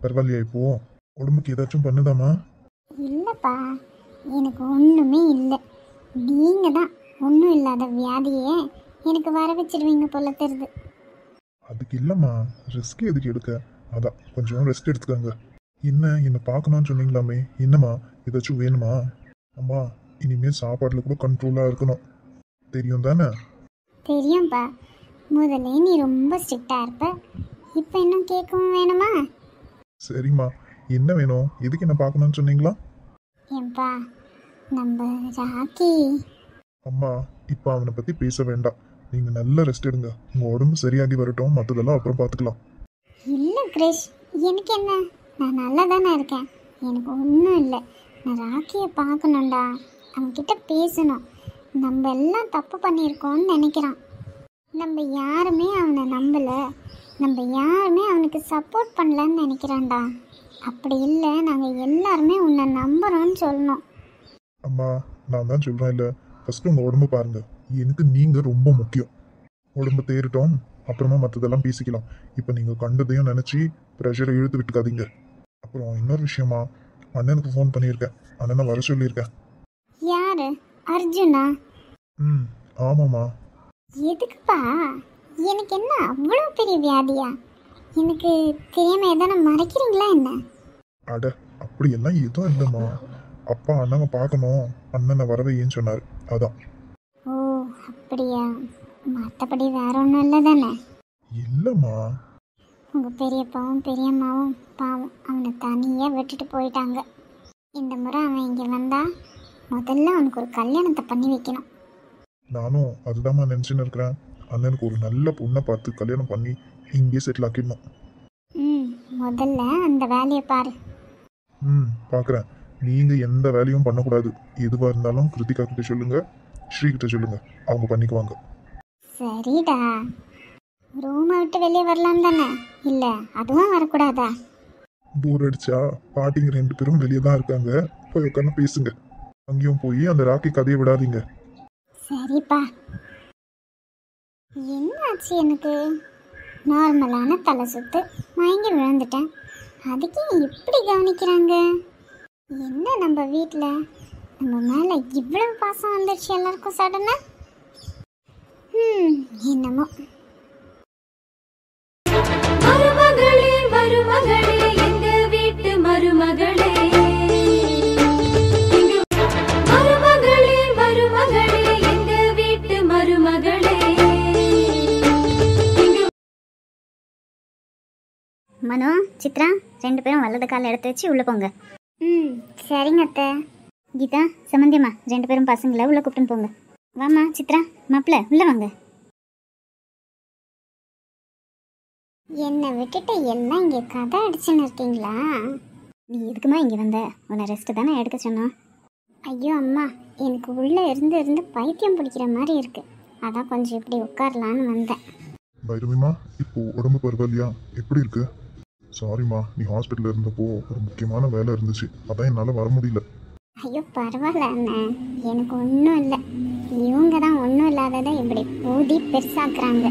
பரவாயில்லையா இப்போ? உடம்புக்கு ஏதாச்சும் பண்ணுதாமா? இல்லைப்பா, எனக்கு ஒன்றுமே இல்லை. நீங்கள் தான் ஒன்றும் இல்லாத வியாதியே எனக்கு வர வச்சிடுவீங்க போல தெரியுது. அதுக்கு இல்லைம்மா, ரிஸ்க் எதுக்கு எடுக்க? அதான் கொஞ்சம் ரெஸ்ட் எடுத்துக்கோங்க. என்ன பார்க்கணும்னு சொன்னீங்களாமே, என்னம்மா ஏதாச்சும் வேணுமா? அம்மா, இனிமேல் சாப்பாட்டில் கூட கண்ட்ரோலாக இருக்கணும், தெரியும் தானே? தெரியும்ப்பா, முதல்ல நீ ரொம்ப ஸ்ட்ரிக்டாக இருப்ப, இப்போ இன்னும் கேட்கவும் வேணுமா? சரிம்மா, என்ன வேணும்? எதுக்கு என்ன பார்க்கணும்னு சொன்னீங்களா? ஏன்பா, நம்ம ராக்கி. அம்மா, இப்போ அவனை பற்றி பேச வேண்டாம். நீங்கள் நல்ல ரெஸ்ட் எடுங்க. உங்கள் உடம்பு சரியாகி வரட்டும், மற்றதெல்லாம் அப்புறம் பார்த்துக்கலாம். இல்லை கிரிஷ், எனக்கு என்ன, நான் நல்லா தானே இருக்கேன். எனக்கு ஒன்றும் இல்லை. நான் ராக்கியை பார்க்கணும்டா, அவன்கிட்ட பேசணும். நம்ம எல்லாம் தப்பு பண்ணியிருக்கோம்னு நினைக்கிறான். நம்ம யாருமே அவனை நம்பலை, நம்ம யாருமே அவனுக்கு சப்போர்ட் பண்ணலன்னு நினைக்கிறான்டா. அப்படி இல்லை, நாங்கள் எல்லாருமே உன்னை நம்புகிறோன்னு சொல்லணும். அம்மா, நான் தான் சொல்கிறேன் இல்லை, ஃபஸ்ட்டு உங்கள் உடம்பு பாருங்கள். எனக்கு நீங்கள் ரொம்ப முக்கியம். உடம்பு தேறிட்டோம், அப்புறமா மற்றதெல்லாம் பேசிக்கலாம். இப்போ நீங்கள் கண்டதையும் நினச்சி ப்ரெஷரை இழுத்து விட்டுக்காதீங்க. அப்புறம் இன்னொரு விஷயமா, அண்ணனுக்கு ஃபோன் பண்ணியிருக்கேன். அண்ணனை வர சொல்லியிருக்கேன். யாரு? அர்ஜுனா? ம், ஆமாம்மா. எதுக்குப்பா? எனக்கு என்ன அவ்வளோ பெரிய வியாதியா? எனக்கு தெரியாம எதனா மறைக்கிறீங்களா என்ன? அட, அப்படியெல்லாம் எதுவும் இல்லைம்மா. அப்பா அண்ணனை பார்க்கணும், அண்ணனை வரவையேன்னு சொன்னார், அதான். ஓ அப்படியா? மற்றபடி வேற ஒன்றும் இல்லை தானே? இல்லைம்மா. உங்கள் பெரியப்பாவும் பெரியம்மாவும் பாவம் அவனை தனியாக விட்டுட்டு போயிட்டாங்க. இந்த முறை அவன் இங்கே வந்தா முதல்ல அவனுக்கு ஒரு கல்யாணத்தை பண்ணி வைக்கணும். நானும் அதுதாம்மா நினச்சின்னு இருக்கிறேன். அண்ணனுக்கு ஒரு நல்ல பொண்ணை பார்த்து கல்யாணம் பண்ணி இங்கேயே செட்டில் ஆக்கிடணும். முதல்ல அந்த வேலையை பாரு. பார்க்குறேன். நீங்கள் எந்த வேலையும் பண்ணக்கூடாது. எதுவாக இருந்தாலும் கிருத்திகா கிட்ட சொல்லுங்கள், ஸ்ரீகிட்ட சொல்லுங்கள், அவங்க பண்ணிக்குவாங்க. சரிடா, ரூமை விட்டு வெளியே வரலாம் தானே? இல்லை அதுவும் வரக்கூடாதா? போர் அடிச்சா பாட்டிங்க 2 பேரும் வெளியே தான் இருக்காங்க, போய் உட்காந்து பேசுங்க. அங்கேயும் போய் அந்த ராக்கி கதையை விடாதீங்க. சரிப்பா. என்னாச்சு எனக்கு? நார்மலான தலை சுத்து, மயங்கி விழுந்துட்டேன். அதுக்கே இப்படி கவனிக்கிறாங்க. என்ன நம்ம வீட்டில் நம்ம மேலே இவ்வளவு பாசம் வந்துடுச்சு எல்லாருக்கும் சடனா? என்னமோ. மருமகளே மருமகளே எங்க வீட்டு மருமகளே, மருமகளே மருமகளே எங்க வீட்டு மருமகளே. மனோ, சித்ரா 2 பேரும் வலது காலை எடுத்து வச்சு உள்ளே போங்க. சரிங்க அத்தை. கீதா, சமந்தியம்மா 2 பேரும் பசங்களை உள்ளே கூப்பிட்டுன்னு போங்க. வாம்மா சித்ரா, மாப்பிள்ள உள்ளே வாங்க. என்னை விட்டுட்டு எல்லாம் இங்கே கதை அடிச்சுன்னு இருக்கீங்களா? நீ எதுக்குமா இங்கே வந்த? உன்னை ரெஸ்ட்டு தானே எடுக்க சொன்னோம். ஐயோ அம்மா, எனக்கு உள்ளே இருந்து இருந்து பைத்தியம் பிடிக்கிற மாதிரி இருக்கு. அதான் கொஞ்சம் இப்படி உட்காரலான்னு வந்தேன். பைரவிமா, இப்போ உடம்பு பரவாயில்லையா? எப்படி இருக்கு? சாரிம்மா, நீ ஹாஸ்பிட்டலில் இருந்தப்போ ஒரு முக்கியமான வேலை இருந்துச்சு, அதான் என்னால் வர முடியல. ஐயோ பரவாயில்ல அண்ணன், எனக்கு ஒன்றும் இல்லை. இவங்க தான் ஒன்றும் இல்லாததை இப்படி ஊதி பெருசாக்குறாங்க.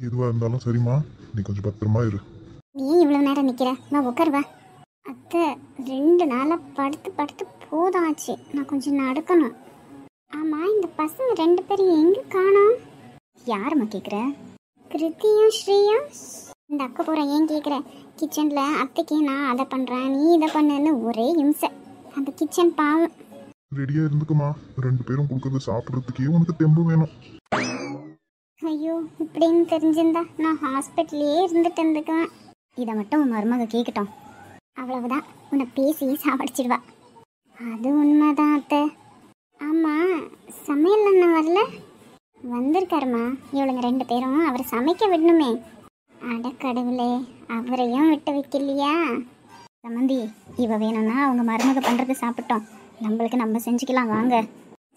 எதுவாக இருந்தாலும் சரிம்மா, நீ கொஞ்சம் பத்திரமா இரு. நீ இவ்வளோ நேரம் நிற்கிற? வா உட்காருவா. அத்தை 2 நாளாக படுத்து படுத்து போதும் ஆச்சு, நான் கொஞ்சம் நடக்கணும். ஆமாம், இந்த பசங்க 2 பேரும் எங்கே காணோம்? யாரும்மா கேட்குற? கிருத்தியும் ஸ்ரீயும். இந்த அக்கா போகிற ஏன் கேட்குற? கிச்சனில் அத்தைக்கு நான் அதை பண்ணுறேன், நீ இதை பண்ணுன்னு ஒரே இம்சை. அந்த கிச்சன் பாவம். ரெடியாக இருந்துக்குமா, 2 பேரும் கொடுக்கறது சாப்பிட்றதுக்கே உனக்கு தெம்பு வேணும். ஐயோ, இப்படின்னு தெரிஞ்சிருந்தா நான் ஹாஸ்பிட்டல்லே இருந்துட்டு இருந்துக்குவேன். இதை மட்டும் உன் மருமக கேட்கட்டும், அவ்வளவுதான், உன்னை பேசி சாப்பிடிச்சிடுவா. அது உண்மைதான் அத்தை. ஆமாம், சமையல் அண்ணன் வரல? வந்திருக்காருமா. இவளுங்க 2 பேரும் அவரை சமைக்க விடணுமே. அடக்கடவுளே, அவரையும் விட்டு வைக்கலையா? சமந்தி, இவ வேணும்னா அவங்க மருமக பண்ணுறது சாப்பிட்டோம், நம்மளுக்கு நம்ம செஞ்சுக்கலாம், வாங்க.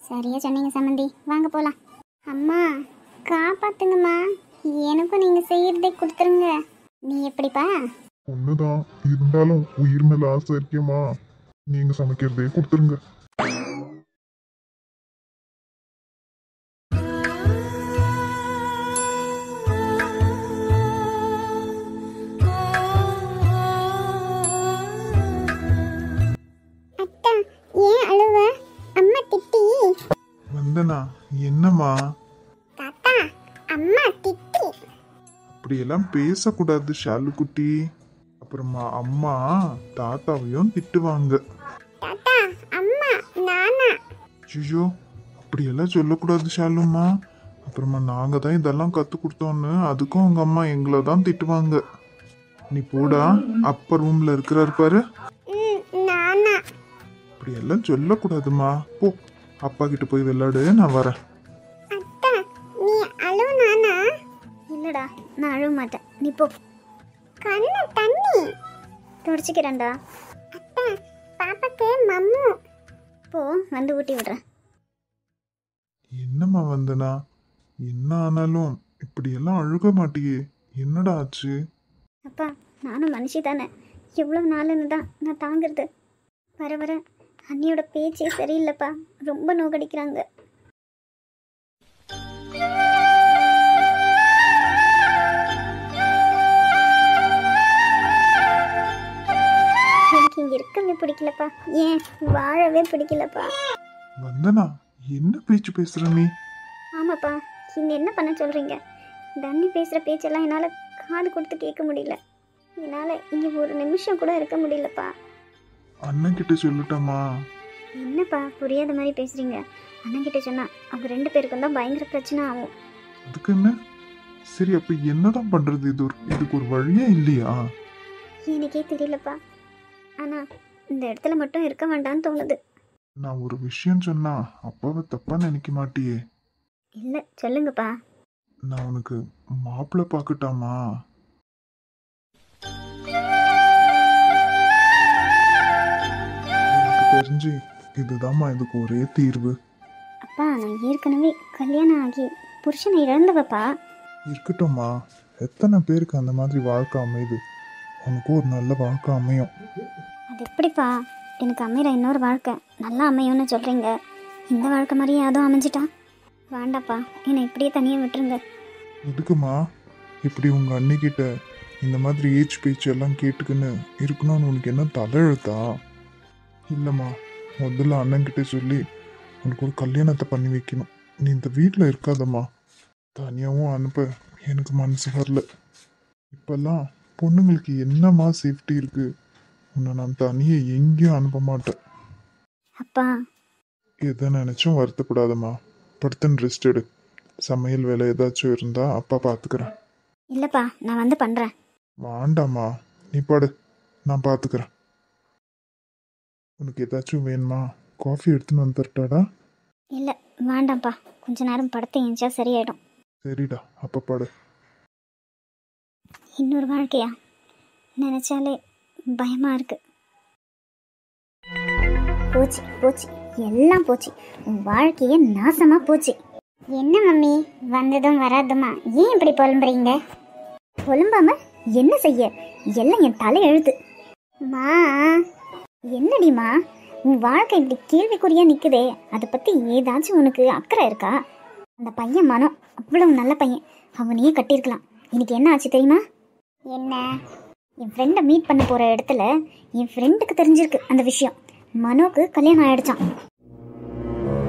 சரியா சொன்னீங்க சமந்தி, வாங்க போகலாம். அம்மா காப்பாத்துங்கம்மா, எனக்கும் நீங்கள் செய்யறதே கொடுத்துருங்க. நீ எப்படிப்பா? ஒண்ணுதான், இருந்தாலும் உயிர் மேல ஆசை இருக்கேம்மா, நீங்க சமைக்கிறதே கொடுத்துருங்க. என்னம்மா? தாத்தா அம்மா திட்டி. அப்படியெல்லாம் பேசக்கூடாது ஷாலு குட்டி. அப்புறமா அம்மா தாத்தாவையும் திட்டுவாங்க. தாத்தா அம்மா நானா. ஐயோ, அப்படியெல்லாம் சொல்லக்கூடாது ஷாலும்மா. அப்புறமா நாங்க தான் இதெல்லாம் கத்து கொடுத்தோன்னு அதுக்கும் உங்க அம்மா எங்களை தான் திட்டுவாங்க. நீ போடா, அப்பா ரூம்ல இருக்கிறாரு பாரு. நானா. அப்படியெல்லாம் சொல்லக்கூடாதுமா. போ, அப்பா கிட்ட போய் விளையாடு, நான் வரேன். அத்தா நீ அழுவ நானா. இல்லடா நான் அழுவ மாட்டேன், நீ போ. கண்ணு தண்ணி தொடச்சிக்கிறேன்டா. அத்தா பாப்பாக்கு மம்மு. போ வந்து ஊட்டி விடுறேன். என்னம்மா வந்தனா? என்ன ஆனாலும் இப்படியெல்லாம் அழுக மாட்டியே, என்னடா ஆச்சு? அப்பா நானும் மனுஷி தானே, எவ்வளோ நாளுன்னு தான் நான் தாங்கிறது. வர வர அண்ணியோட பேச்சே சரியில்லைப்பா, ரொம்ப நோக்கடிக்கிறாங்க. எனக்கு இங்கே இருக்கவே பிடிக்கலப்பா, ஏன் வாழவே பிடிக்கலப்பா. வந்தனா, என்ன பேச்சு பேசுற நீ? ஆமாப்பா, இங்கே என்ன பண்ண சொல்கிறீங்க? தண்ணி பேசுகிற பேச்செல்லாம் என்னால் காது கொடுத்து கேட்க முடியல. என்னால் இங்கே ஒரு நிமிஷம் கூட இருக்க முடியலப்பா. அண்ணன் கிட்ட சொல்லட்டமா? என்னப்பா புரியாத மாதிரி பேசுகிறீங்க? அண்ணன்கிட்ட சொன்னால் அவங்க 2 பேருக்கும் தான் பயங்கர பிரச்சனை ஆகும். அதுக்கு என்ன? சரி, அப்ப என்னதான் பண்றது? இதுக்கு ஒரு வழியே இல்லையா? எனக்கே தெரியலப்பா, ஆனால் இந்த இடத்துல மட்டும் இருக்க வேண்டாம்னு தோணுது. நான் ஒரு விஷயம் சொன்னா அப்பாவை தப்பா நினைக்க மாட்டியே? இல்லை சொல்லுங்கப்பா. நான் உனக்கு மாப்பிள்ளை பார்க்கட்டாமா? எனக்கு தெரிஞ்சு இதுதாம்மா இதுக்கு ஒரே தீர்வு. அப்பா நான் ஏற்கனவே கல்யாணம் ஆகி புருஷனை இழந்தவப்பா. இருக்கட்டும்மா, எத்தனை பேருக்கு அந்த மாதிரி வாழ்க்கை அமையுது. உனக்கு ஒரு நல்ல வாழ்க்கை அமையும். அது எப்படிப்பா எனக்கு அமைகிற இன்னொரு வாழ்க்கை நல்லா அமையும்னு சொல்கிறீங்க? இந்த வாழ்க்கை மாதிரியே அதுவும் அமைஞ்சிட்டா? வேண்டாப்பா, என்னை இப்படியே தனியாக விட்டுருங்க. எதுக்குமா இப்படி உங்க அண்ணிக்கிட்ட இந்த மாதிரி ஏச்சு பேச்சு எல்லாம் கேட்டுக்குன்னு இருக்கணும்னு உனக்கு என்ன தலையெழுத்தா? இல்லைம்மா, முதல்ல அண்ணன்கிட்ட சொல்லி உனக்கு ஒரு கல்யாணத்தை பண்ணி வைக்கணும். நீ இந்த வீட்டில் இருக்காதம்மா. தனியாகவும் அனுப்ப எனக்கு மனசு வரல. இப்பெல்லாம் பொண்ணுங்களுக்கு என்னம்மா சேஃப்டி இருக்கு? உன்னை நான் தனியே எங்கேயும் அனுப்ப மாட்டேன். அப்பா எதை நினைச்சும் வருத்தப்படாதம்மா. படுத்துன்னு ரெஸ்ட் எடு. சமையல் வேலை ஏதாச்சும் இருந்தா அப்பா பார்த்துக்கிறேன். இல்லைப்பா நான் வந்து பண்ணுறேன். வேண்டாம்மா, நீ படு, நான் பார்த்துக்கிறேன். உனக்கு ஏதாச்சும் வேணுமா? காஃபி எடுத்துன்னு வந்து தரட்டாடா? இல்லை வேண்டாம்ப்பா, கொஞ்ச நேரம் படுத்து ஏஞ்சா சரியாயிடும். சரிடா, அப்போ படு. இன்னொரு வாழ்க்கையா நினச்சாலே பயமாக இருக்கு. போச்சு போச்சு, எல்லாம் போச்சு. உன் வாழ்க்கையே நாசமாக போச்சு. என்ன மம்மி, வந்ததும் வராதுமா ஏன் இப்படி புலம்புறீங்க? புலம்பாம என்ன செய்ய? எல்லாம் என் தலை எழுத்து. மா என்னடிமா, உன் வாழ்க்கை இப்படி கேள்விக்குறியா நிற்குதே, அதை பற்றி ஏதாச்சும் உனக்கு அக்கறை இருக்கா? அந்த பையன் மனம் அவ்வளவு நல்ல பையன், அவனையே கட்டியிருக்கலாம். இன்னைக்கு என்ன ஆச்சு தெரியுமா? என்ன? என் ஃப்ரெண்டை மீட் பண்ண போகிற இடத்துல என் ஃப்ரெண்டுக்கு தெரிஞ்சிருக்கு அந்த விஷயம். மனோக்கு கல்யாணம் ஆயிடுச்சான்.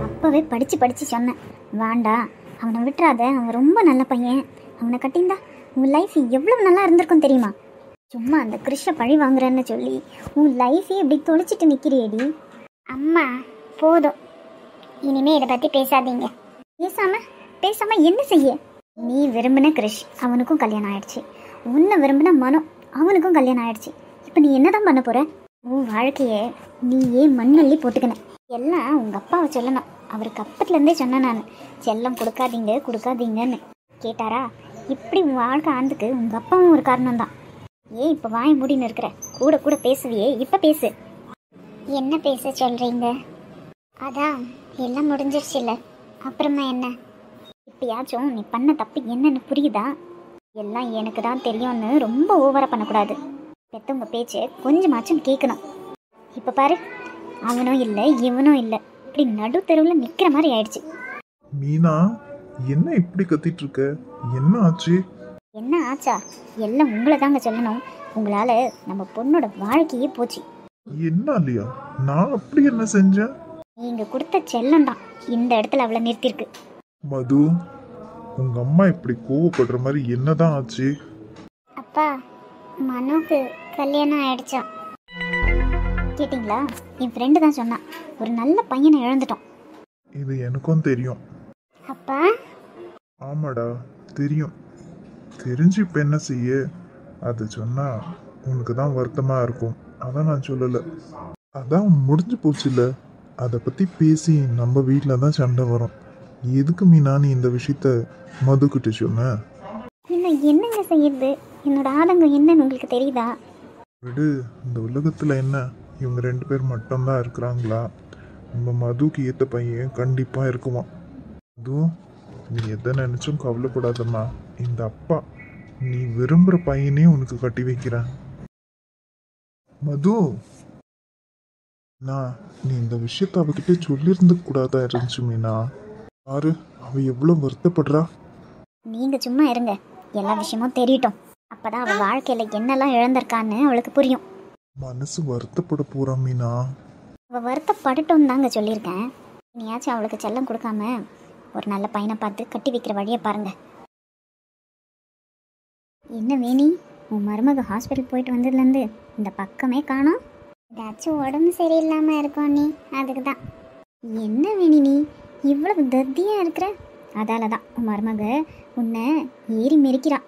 அப்போவே படித்து சொன்னேன், வேண்டா அவனை விட்டுறாத, அவன் ரொம்ப நல்ல பையன், அவனை கட்டியிருந்தா உன் லைஃப் எவ்வளோ நல்லா இருந்திருக்கும் தெரியுமா? சும்மா அந்த கிறிஷை பழி வாங்குறேன்னு சொல்லி உன் லைஃபே இப்படி தொலைச்சிட்டு நிற்கிறியேடி. அம்மா போதும், இனிமே இதை பற்றி பேசாதீங்க. பேசாம என்ன செய்ய? நீ விரும்பின கிறிஷ் அவனுக்கும் கல்யாணம் ஆயிடுச்சு, உன்னை விரும்பின மனோ அவனுக்கும் கல்யாணம் ஆயிடுச்சு. இப்போ நீ என்னதான் பண்ண போற? உன் வாழ்க்கையை நீயே மண்ணள்ளி போட்டுக்கின. எல்லாம் உங்கள் அப்பாவை சொல்லணும். அவருக்கு அப்பத்துலேருந்தே சொன்னேன் நான், செல்லம் கொடுக்காதீங்கன்னு. கேட்டாரா? இப்படி உன் வாழ்க்கை ஆண்டுக்கு உங்கள் அப்பாவும் ஒரு காரணம் தான். ஏன் இப்போ வாய் மூடின்னு இருக்கிற? கூட பேசுவியே, இப்போ பேசு. என்ன பேச சொல்கிறீங்க? அதான் எல்லாம் முடிஞ்சிருச்சுல்ல, அப்புறமா என்ன? இப்பயாச்சும் நீ பண்ண தப்பு என்னன்னு புரியுதா? எல்லாம் எனக்கு தான் தெரியும்னு ரொம்ப ஓவராக பண்ணக்கூடாது. பெற்றவங்க பேச்சு கொஞ்சமாச்சும் கேட்கணும். இப்போ பாரு, அவனும் இல்லை இவனும் இல்லை, இப்படி நடு தெருவில் நிற்கிற மாதிரி ஆயிடுச்சு. மீனா, என்ன இப்படி கத்திட்டு இருக்க? என்ன ஆச்சு? என்ன ஆச்சா? எல்லாம் உங்களை தாங்க சொல்லணும். உங்களால் நம்ம பொண்ணோட வாழ்க்கையே போச்சு. என்ன இல்லையா? நான் அப்படி என்ன செஞ்சேன்? நீங்கள் கொடுத்த செல்லம் தான் இந்த இடத்துல அவளை நிறுத்திருக்கு. மது, உங்க அம்மா இப்படி கோவப்படுற மாதிரி என்னதான் ஆச்சு? அப்பா, மனுக்கு கல்யாணம் ஆயிடுச்சான். கேட்டிங்களா? என் ஃப்ரெண்டு தான் சொன்னான். ஒரு நல்ல பையனை இழந்துட்டோம். இது எனக்கும் தெரியும். அப்பா, ஆமாடா, தெரியும். தெரிஞ்சு இப்ப என்ன செய்ய? அது சொன்னா உனக்கு தான் வருத்தமா இருக்கும். அதான் நான் சொல்லல. அதான் முடிஞ்சு போச்சுல. அதை பத்தி பேசி நம்ம வீட்டில் தான் சண்டை வரும். எதுக்கு மீனா நீ இந்த விஷயத்த மதுக்கிட்ட சொன்ன? இன்னும் என்னங்க செய்யுது? என்னோட ஆதங்கம் என்னன்னு உங்களுக்கு தெரியுதா? விடு, இந்த உலகத்துல என்ன இவங்க 2 பேர் மட்டும்தான் இருக்கிறாங்களா? நம்ம மதுக்கு ஏத்த பையன் கண்டிப்பா இருக்குவான். மது, நீ எதை நினைச்சும் கவலைப்படாதம்மா. இந்த அப்பா நீ விரும்புற பையனே உனக்கு கட்டி வைக்கிறேன். மது, நீ இந்த விஷயத்த அவகிட்ட சொல்லியிருந்து கூடாதா இருந்துச்சு மீனா. பாரு, அவ எவ்வளவு வருத்தப்படுறா. நீங்க சும்மா இருங்க, எல்லா விஷயமும் தெரியட்டும். அப்பதான் அவ வாழ்க்கையில என்னெல்லாம் இழந்திருக்கான்னு அவளுக்கு புரியும். மனசு வருத்தப்பட போறா மீனா. அவ வருத்தப்படட்டும் தாங்க சொல்லியிருக்கேன். இனியாச்சும் அவளுக்கு செல்லம் கொடுக்காம ஒரு நல்ல பையனை பார்த்து கட்டி வைக்கிற வழியை பாருங்க. என்ன வேணி, உன் மருமக ஹாஸ்பிட்டல் போயிட்டு வந்ததுலேருந்து இந்த பக்கமே காணோம். ஏதாச்சும் உடம்பு சரியில்லாம இருக்கும் நீ, அதுக்கு தான். என்ன வேணி நீ இவ்வளவு தத்தியா இருக்கிற? அதால தான் உன் மருமக உன்னை ஏறி மெரிக்கிறான்.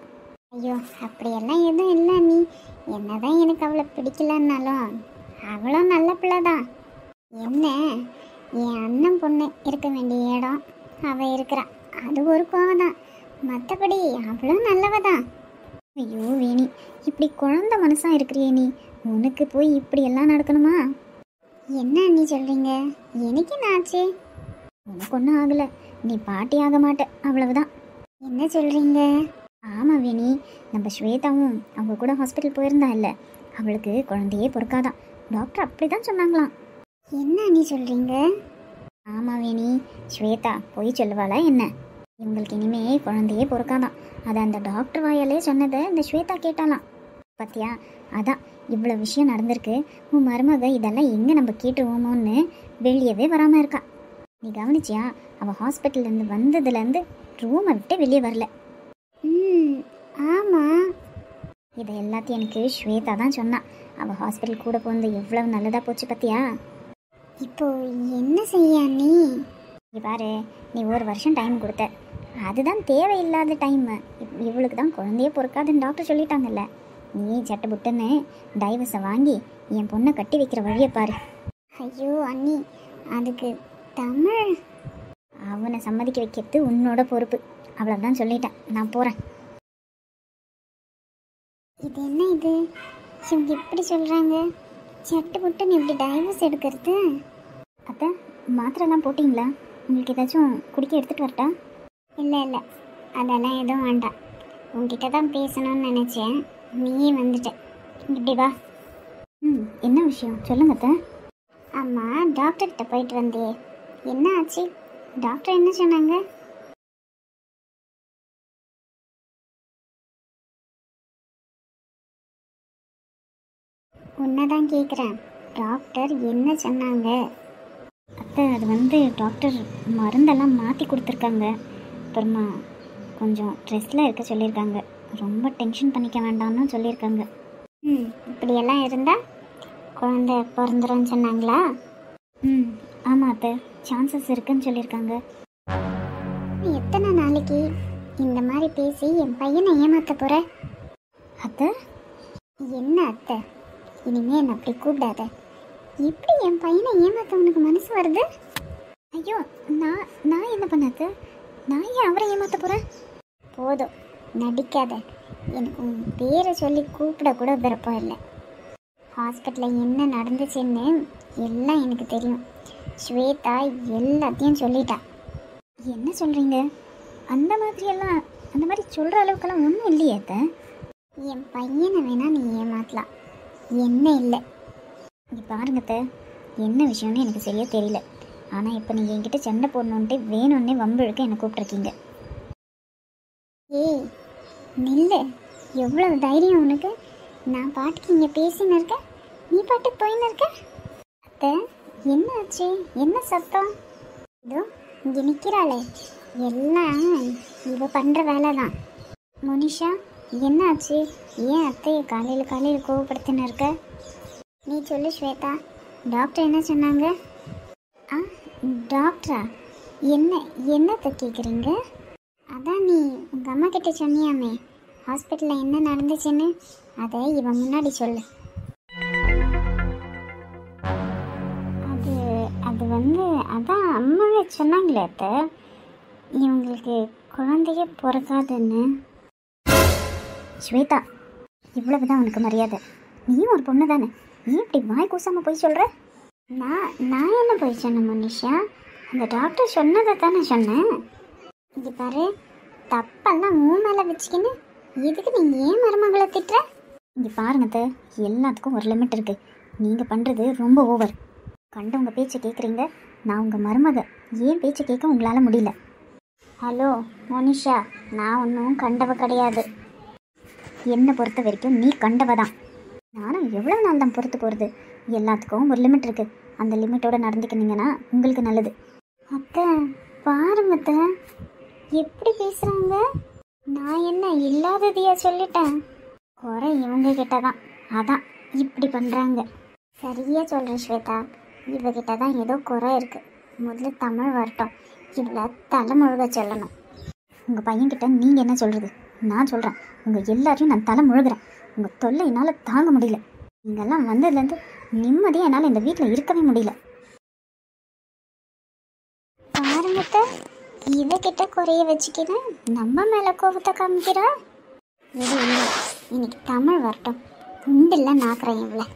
ஐயோ, அப்படியெல்லாம் எதுவும் இல்லை நீ. என்னதான் எனக்கு அவளை பிடிக்கலன்னாலும் அவளும் நல்ல பிள்ளை தான். என்ன, என் அண்ணன் பொண்ணு இருக்க வேண்டிய இடம் அவள் இருக்கிறா, அது ஒரு கோவம் தான். மற்றபடி அவளும் நல்லவ தான். ஐயோ வேணி, இப்படி குழந்தை மனசா இருக்கிறியே நீ. உனக்கு போய் இப்படி எல்லாம் நடக்கணுமா? என்ன நீ சொல்றீங்க? எனக்கு என்ன ஆச்சு? உனக்கு ஒன்றும் ஆகலை, நீ பாட்டி ஆக மாட்ட, அவ்வளவுதான். என்ன சொல்றீங்க? ஆமாம் வேணி, நம்ம ஸ்வேதாவும் அவங்க கூட ஹாஸ்பிட்டல் போயிருந்தா இல்லை, அவளுக்கு குழந்தையே பொறுக்காதான். டாக்டர் அப்படி தான் சொன்னாங்களாம். என்ன நீ சொல்றீங்க? ஆமாம் வேணி, ஸ்வேதா போய் சொல்லுவாளா என்ன? இவங்களுக்கு இனிமே குழந்தையே பொறுக்காதான். அதை அந்த டாக்டர் வாயாலே சொன்னதை இந்த ஸ்வேதா கேட்டாலாம். பார்த்தியா, அதான் இவ்வளோ விஷயம் நடந்திருக்கு. உன் மருமக இதெல்லாம் எங்கே நம்ம கேட்டுருவோமோன்னு வெளியவே வராமல் இருக்கா. நீ கவனிச்சியா? அவள் ஹாஸ்பிட்டல்லேருந்து வந்ததுலேருந்து ரூமை விட்டு வெளியே வரல. ஆமாம், இதை எல்லாத்தையும் எனக்கு ஸ்வேதா தான் சொன்னான். அவள் ஹாஸ்பிட்டல் கூட போனது எவ்வளவு நல்லதாக போச்சு பார்த்தியா? இப்போ என்ன செய்ய நீ? பாரு, நீ ஒரு வருஷம் டைம் கொடுத்த, அதுதான் தேவையில்லாத டைம். இவளுக்கு தான் குழந்தையே பொறுக்காதுன்னு டாக்டர் சொல்லிட்டாங்கல்ல. நீ சட்டை புட்டுன்னு டைவர்ஸை வாங்கி என் பொண்ணை கட்டி வைக்கிற வழியை பாரு. ஐயோ அண்ணி, அதுக்கு தமிழ் அவனை சம்மதிக்க வைக்கிறது உன்னோட பொறுப்பு. அவ்வளோதான் சொல்லிட்டேன், நான் போகிறேன். இது என்ன இது, இவங்க இப்படி சொல்கிறாங்க? சட்டை புட்டுன்னு இப்படி டைவர்ஸ் எடுக்கிறது? அத்தை, மாத்திரைலாம் போட்டிங்களா? உங்களுக்கு ஏதாச்சும் குடிக்க எடுத்துகிட்டு வரட்டா? இல்லை இல்லை, அதெல்லாம் எதுவும் வேண்டாம். உங்ககிட்ட தான் பேசணும்னு நினச்சேன், நீயே வந்துட்ட. இப்படி வா. என்ன விஷயம் சொல்லுங்க அத்தை. ஆமாம், டாக்டர்கிட்ட போயிட்டு வந்தே, என்ன ஆச்சு? டாக்டர் என்ன சொன்னாங்க? உன்னதான் கேட்குறேன், டாக்டர் என்ன சொன்னாங்க? அத்தை, அது டாக்டர் மருந்தெல்லாம் மாற்றி கொடுத்துருக்காங்க. அப்புறமா கொஞ்சம் ஸ்ட்ரெஸ்ஸில் இருக்க சொல்லியிருக்காங்க. ரொம்ப டென்ஷன் பண்ணிக்க வேண்டாம்னு சொல்லியிருக்காங்க. இப்படியெல்லாம் இருந்தால் குழந்தை பிறந்துரும்னு சொன்னாங்களா? ஆமாம் அத்தை, சான்சஸ் இருக்குன்னு சொல்லியிருக்காங்க. எத்தனை நாளைக்கு இந்த மாதிரி பேசி என் பையனை ஏமாற்ற போகிற? அத்தை, என்ன அத்தை, இனிமே என்னை அப்படி கூப்பிடாத. எப்படி என் பையனை ஏமாற்ற உனக்கு மனசு வருது? ஐயோ, நான் என்ன பண்ணாத? நான் ஏன் அவரை ஏமாற்ற போகிறேன்? போதும், நடிக்காத. எனக்கு உன் பேரை சொல்லி கூப்பிடக்கூட விருப்பம் இல்லை. ஹாஸ்பிட்டலில் என்ன நடந்துச்சுன்னு எல்லாம் எனக்கு தெரியும். ஸ்வேதா எல்லாத்தையும் சொல்லிட்டா. என்ன சொல்கிறீங்க? அந்த மாதிரி சொல்கிற அளவுக்கெல்லாம் ஒன்றும் இல்லையே அத்தை. என் பையனை வேணால் நீ ஏமாற்றலாம், என்ன இல்லை. இங்கே பாருங்கத்த, என்ன விஷயம்னு எனக்கு சரியாக தெரியல. ஆனால் இப்போ நீங்கள் என்கிட்ட சண்டை போடணுன்ட்டு வேணும்னே வம்பிழுக்க என்னை கூப்பிட்ருக்கீங்க. ஏய் நில்லு, எவ்வளவு தைரியம் உனக்கு? நான் பாட்டுக்கு இங்கே பேசின்னு இருக்கேன், நீ பாட்டுக்கு போயின்னு இருக்க. அத்தை, என்ன ஆச்சு? என்ன சத்தம்? இதோ இங்கே நிற்கிறாளே, எல்லாம் இவ பண்ணுற வேலை தான். மோனிஷா, என்னாச்சு? ஏன் அத்தையை காலையில் கோவப்படுத்தின்னு இருக்க? நீ சொல்லு ஸ்வேதா, டாக்டர் என்ன சொன்னாங்க? ஆ, டாக்டரா? என்னத்தை கேட்குறீங்க? அதான் நீ உங்கள் அம்மா கிட்ட சொன்னியாமே ஹாஸ்பிட்டலில் என்ன நடந்துச்சுன்னு, அதை இவன் முன்னாடி சொல்லு. அது வந்து அதான் அம்மாவே சொன்னாங்களே அத்தை, இவங்களுக்கு குழந்தைய பிறக்காதுன்னு. ஸ்வேதா, இவ்வளவுதான் உனக்கு மரியாதை. நீயும் ஒரு பொண்ணு தானே, நீ இப்படி வாய் கூசாமல் போய் சொல்கிற? நான் என்ன போய் சொன்னேன் மோனிஷா? அந்த டாக்டர் சொன்னதை தானே சொன்னேன். இது பாரு, தப்பெல்லாம் மேலே வச்சுக்கின்னு இதுக்கு நீங்கள் ஏன் மருமகளை திட்டுற? இங்கே பாருங்க, எல்லாத்துக்கும் ஒரு லிமிட் இருக்குது. நீங்கள் பண்ணுறது ரொம்ப ஓவர். கண்டவங்க பேச்சை கேட்குறீங்க. நான் உங்கள் மருமக, ஏன் பேச்சை கேட்க உங்களால் முடியல? ஹலோ மோனிஷா, நான் ஒன்றும் கண்டவ கிடையாது. என்னை பொறுத்த வரைக்கும் நீ கண்டவ தான். நானும் எவ்வளோ நாள் தான் பொறுத்து போகிறது? எல்லாத்துக்கும் ஒரு லிமிட் இருக்குது. அந்த லிமிட்டோடு நடந்துக்கினீங்கன்னா உங்களுக்கு நல்லது. அத்தை பாருங்க அத்தை, எப்படி பேசுகிறாங்க. நான் என்ன இல்லாததையா சொல்லிட்டேன்? குறை இவங்க கிட்ட தான், அதான் இப்படி பண்ணுறாங்க. சரியாக சொல்கிறேன் ஸ்வேதா, இவகிட்ட தான் ஏதோ குறை இருக்குது. முதல்ல தமிழ் வரட்டும், இவ்வளோ தலைமுழுக சொல்லணும். உங்கள் பையன்கிட்ட நீங்கள் என்ன சொல்கிறது? நான் சொல்கிறேன், உங்கள் எல்லாரையும் நான் தலை முழுகிறேன். உங்கள் தொல்லை என்னால் தாங்க முடியல. நீங்கள்லாம் வந்ததுலேருந்து நிம்மதியாக என்னால் இந்த வீட்டில் இருக்கவே முடியல. பாருங்கத்த, இவகிட்ட குறைய வச்சுக்கிறேன், நம்ம மேலே கோபத்தை காமிக்கிறா. இது இல்லை, இன்னைக்கு தமிழ் வரட்டும். உண்டில்ல நாக்குறேன் இவ்வளோ.